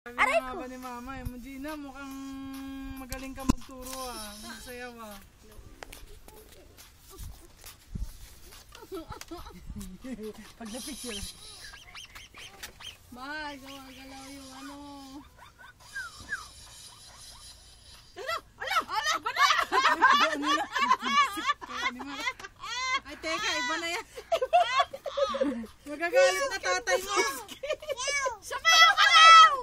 Aray ko! Sabi ni mama eh, Gina, mukhang magaling ka magturo ah. Sayaw ah. Pag na-picture. Mahal, galaw yung ano. Ay, teka, iba na yan. Magagalit na tatay mo. Sabayaw ka lang!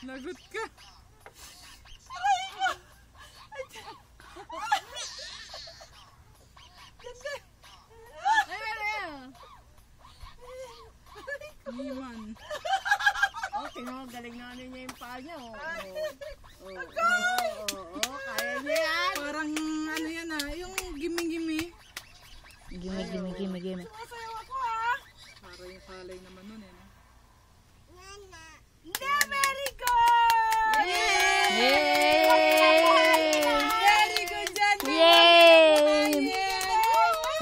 Lagot ka. Niman. Oh, tingnan mo, galing na ano niya yung paa niya. Kaya niya yan. Parang ano yan ah, yung gimi-gimi. Gime. Sumasayaw ako ah. Para yung palay naman nun eh. Na, very good! Yay! Very good, Jan. Yay!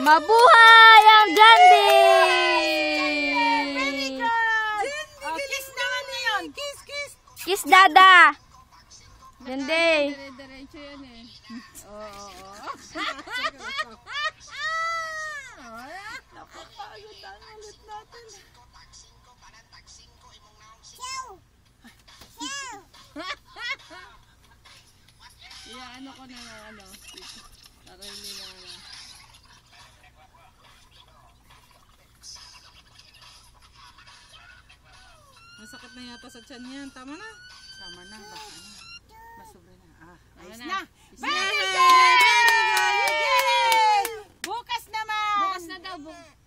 Mabuhay ang Jandy! Oh, kiss naman ngayon. Kiss, kiss. Kiss Dada! Jandy! Dire-diretso yan eh. Nakapagod ang ulit natin. Ano ko na nga ano. Para hindi na ano. Masakit na yata sa tiyan yan. Tama na. Tama na. Baka na. Masobra na. Ayos na. na. Very good! Bukas naman! Bukas na daw.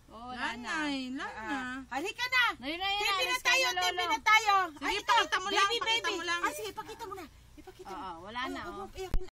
Oh, wala na. Lanay, lana. Halika na! Ayun na TV na tayo! TV na tayo! Sige, pakita mo lang. Baby, Pakita baby. mo lang. Sige, pakita mo na. Ipakita mo. wala na. Huwag mo iyakin.